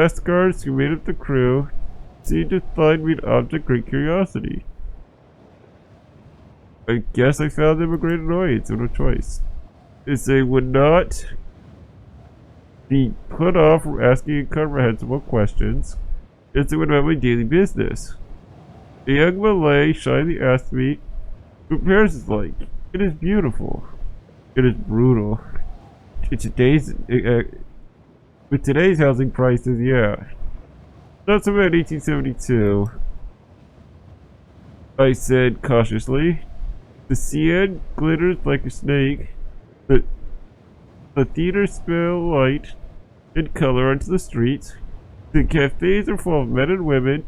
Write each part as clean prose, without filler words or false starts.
last guards who made up the crew seemed to find me an object of great curiosity. I guess I found them a great annoyance and no choice, as they would not be put off from asking incomprehensible questions as they would about my daily business. A young Malay shyly asked me what Paris is like. It is beautiful. It is brutal. With today's housing prices, yeah. Not so bad 1872. I said cautiously. The sand glitters like a snake. The theaters spill light and color onto the streets. The cafes are full of men and women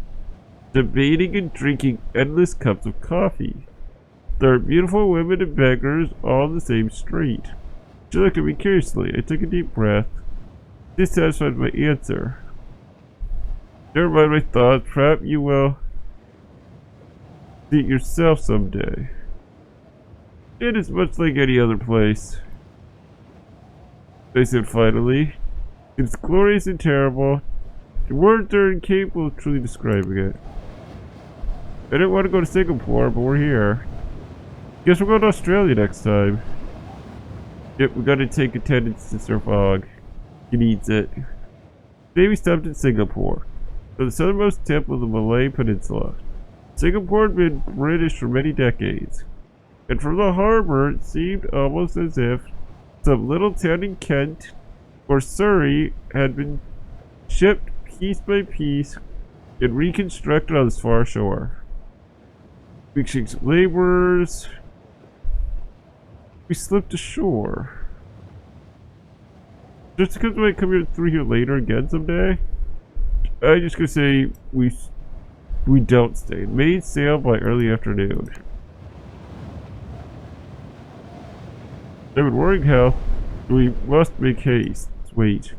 debating and drinking endless cups of coffee. There are beautiful women and beggars all on the same street. She looked at me curiously. I took a deep breath, dissatisfied with my answer. Never mind my thoughts. Perhaps you will see it yourself someday. It is much like any other place, I said finally. It's glorious and terrible. The words are incapable of truly describing it. I didn't want to go to Singapore, but we're here. Guess we're going to Australia next time. Yep, we gotta take attendance to Sir Fogg. He needs it. Today we stopped in Singapore, the southernmost tip of the Malay Peninsula. Singapore had been British for many decades, and from the harbor it seemed almost as if some little town in Kent or Surrey had been shipped piece by piece and reconstructed on this far shore. We exchanged laborers. We slipped ashore. Just because we might come here through here later again someday, I'm just gonna say we don't stay. Made sail by early afternoon. I've been worrying how we must make haste. Wait.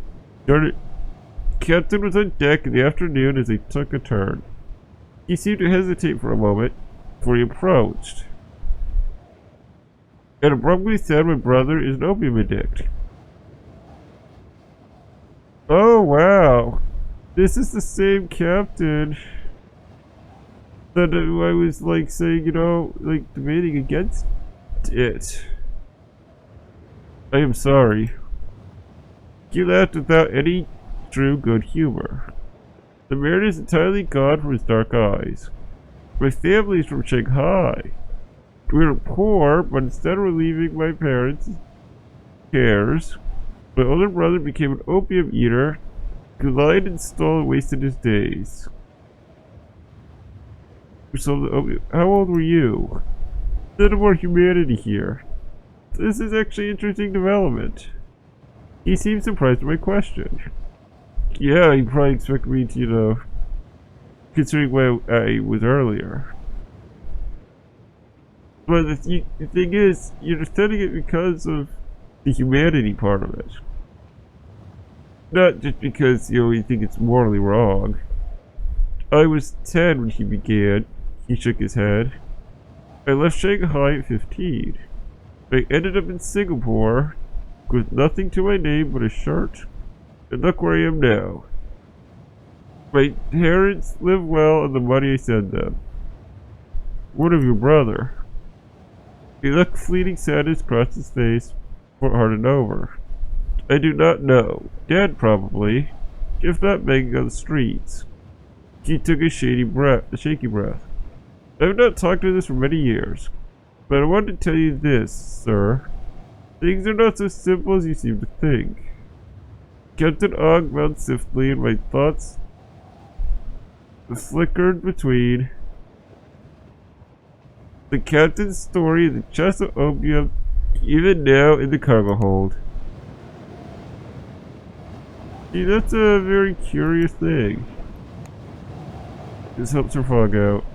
Captain was on deck in the afternoon as they took a turn. He seemed to hesitate for a moment before he approached, and abruptly said, "My brother is an opium addict." Oh wow, this is the same captain that I was like saying, like debating against it. I am sorry. He laughed without any true good humor. The man is entirely gone from his dark eyes. My family is from Shanghai. We are poor, but instead of relieving my parents' cares, my older brother became an opium eater who lied and stole and wasted his days. How old were you? A little more humanity here. This is actually an interesting development. He seemed surprised at my question. Yeah, he probably expected me to, considering where I was earlier. But the thing is, you're studying it because of the humanity part of it. Not just because, you think it's morally wrong. I was 10 when he began. He shook his head. I left Shanghai at 15. I ended up in Singapore with nothing to my name but a shirt, and look where I am now. My parents live well on the money I send them. What of your brother? A look of fleeting sadness crossed his face before it hardened over. I do not know. Dead, probably, if not begging on the streets. He took a shaky breath. I have not talked to this for many years, but I wanted to tell you this, sir. Things are not so simple as you seem to think. Captain Og mounted swiftly, and my thoughts flickered between the captain's story and the chest of opium, even now in the cargo hold. See, that's a very curious thing. This helps her Fogg out.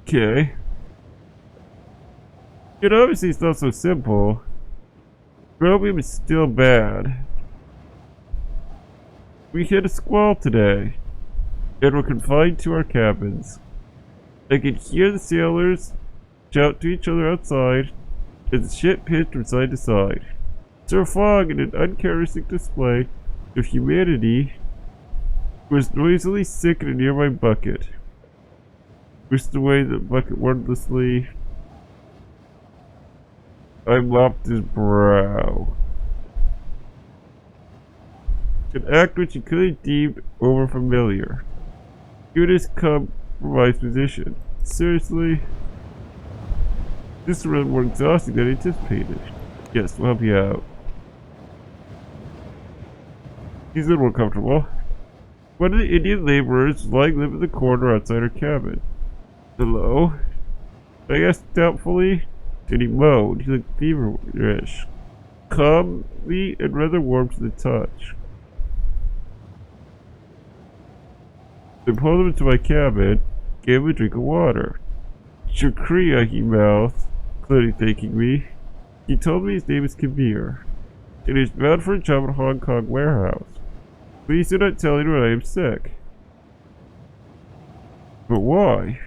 Okay. Obviously it's not so simple. But opium is still bad. We hit a squall today, and we're confined to our cabins. I could hear the sailors shout to each other outside as the ship pitched from side to side. Sir Fogg, in an uncharacteristic display of humanity was noisily sick in a nearby bucket. Whisked away the bucket wordlessly. I mopped his brow. An act which he clearly deemed overfamiliar. Given his compromised position. Seriously? This is rather more exhausting than anticipated. Yes, we'll help you out. He's a little more comfortable. One of the Indian laborers was lying limp in the corner outside her cabin. Hello? I asked doubtfully, and he moaned. He looked feverish. Calmly and rather warm to the touch. I pulled him into my cabin, gave him a drink of water. Shukriya, he mouthed, clearly thanking me. He told me his name is Kabir, and is bound for a job at a Hong Kong warehouse. Please do not tell anyone I am sick. But why?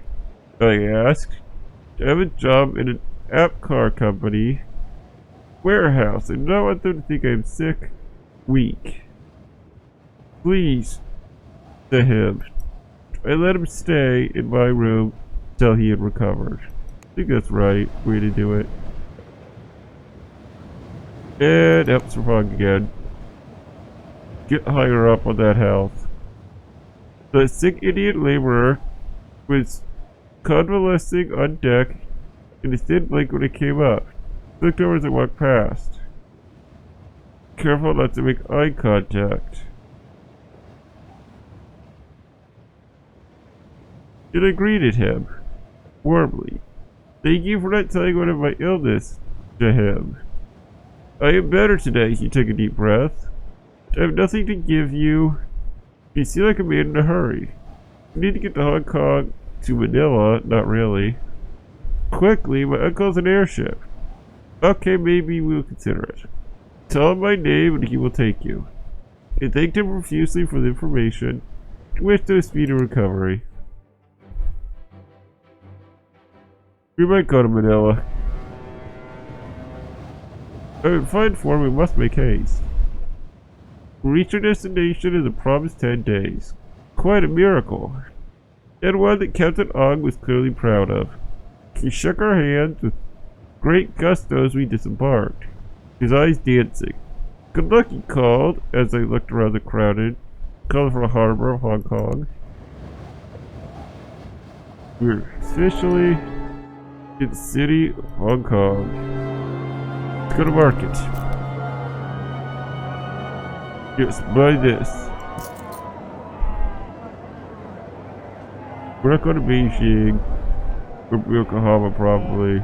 I asked. I have a job in an app car company warehouse. I do not want them to think I am sick, weak. Please, to him. I let him stay in my room till he had recovered. I think that's right way to do it. And up to Fogg again. Get higher up on that health. The sick Indian laborer was convalescing on deck in his thin blanket when it came up. Looked over as I walked past. Careful not to make eye contact. And I greeted him warmly. Thank you for not telling one of my illness to him. I am better today. He took a deep breath. I have nothing to give you. You seem like a man in a hurry. You need to get to Hong Kong to Manila. Not really. Quickly, my uncle has an airship. Okay, maybe we'll consider it. Tell him my name and he will take you. I thanked him profusely for the information and wished him a speedy recovery. We might go to Manila. In fine form, we must make haste. We reach our destination in the promised 10 days. Quite a miracle. And one that Captain Ogg was clearly proud of. He shook our hands with great gusto as we disembarked, his eyes dancing. Good luck, he called, as I looked around the crowded, colorful harbor of Hong Kong. We're officially in the city of Hong Kong. Let's go to market. Yes, buy this. We're not going to Beijing. Or Yokohama, probably.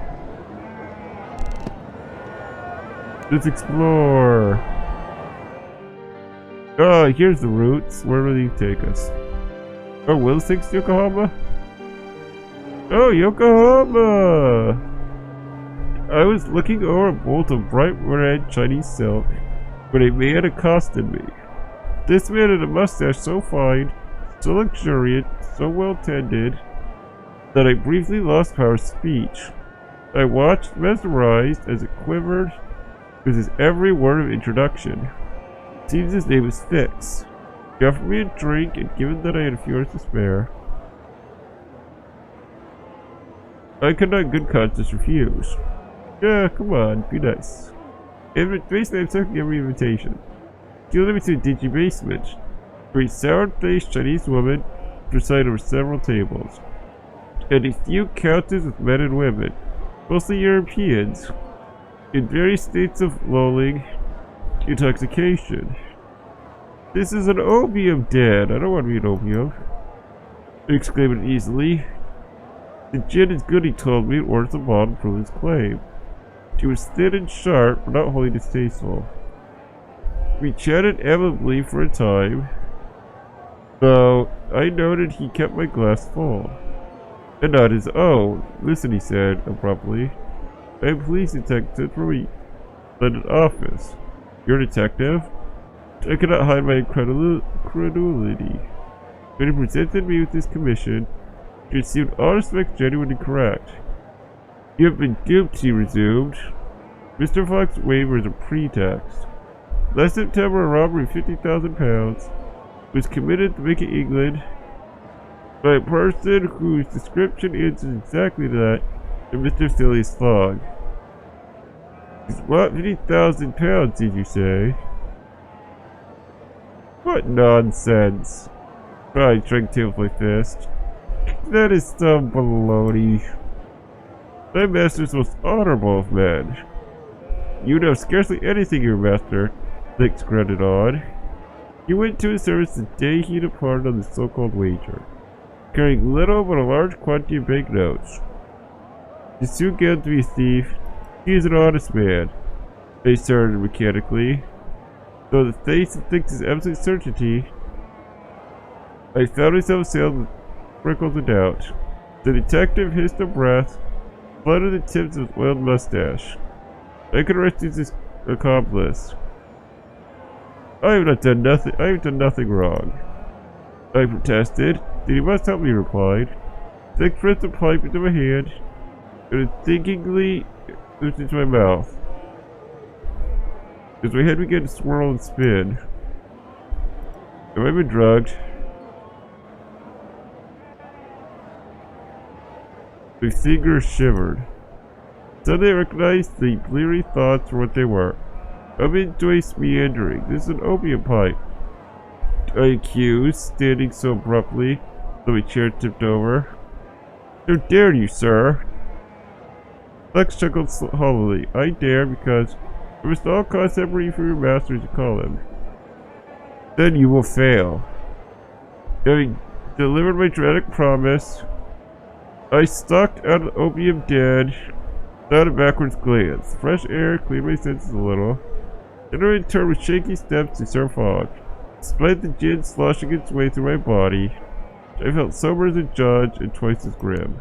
Let's explore. Oh, here's the routes. Where will these take us? Oh, will this take us to Yokohama? Oh, Yokohama! I was looking over a bolt of bright red Chinese silk when a man accosted me. This man had a mustache so fine, so luxuriant, so well tended, that I briefly lost power of speech. I watched, mesmerized, as it quivered with his every word of introduction. It seems his name was Fix. He offered me a drink, and given that I had a few hours to spare, I could not in good conscience refuse. Yeah, come on, be nice. Basically, I'm accepting every invitation. He led me to a dingy basement, where a sour-faced Chinese woman presided over several tables, and a few couches with men and women, mostly Europeans, in various states of lolling intoxication. This is an opium den. I don't want to be an opium. I exclaimed easily. The gin is good, he told me, and ordered the bottle to prove his claim. She was thin and sharp, but not wholly distasteful. We chatted amicably for a time, though I noted he kept my glass full. And not his own. Listen, he said abruptly. I am a police detective from a London office. You're a detective? I cannot hide my incredulity. When he presented me with his commission, it seemed all respects genuine and correct. You have been duped, he resumed. Mr. Fogg's waiver is a pretext. Last September, a robbery of £50,000 was committed to Jamaica, England, by a person whose description answers exactly that of Mr. Phileas Fogg. What, £50,000, did you say? What nonsense. I drank tails my fist. That is some baloney. My master's the most honorable of men. You know scarcely anything your master thinks granted on. He went to his service the day he departed on the so-called wager, carrying little but a large quantity of banknotes. He soon got to be a thief. He is an honest man, they started mechanically. Though the face of things is absolute certainty, I found myself assailed with sprinkles of doubt. The detective hissed a breath, fluttered the tips of his oiled mustache. I could arrest his accomplice. I have done nothing wrong. I protested. Then you must help me, he replied. Dick pressed the pipe into my hand and unthinkingly pushed into my mouth. As my head began to swirl and spin. Have I been drugged? My fingers shivered. Suddenly I recognized the bleary thoughts for what they were. I'm in Joyce meandering. This is an opium pipe, I accused, standing so abruptly that my chair tipped over. How dare you, sir? Flex chuckled hollowly. I dare because I must all costs separate from your master, as you call him. Then you will fail. Having delivered my dramatic promise, I stalked out of the opium den without a backwards glance. Fresh air cleared my senses a little, and I returned with shaky steps to Sir Fogg. Despite the gin sloshing its way through my body, I felt sober as a judge and twice as grim.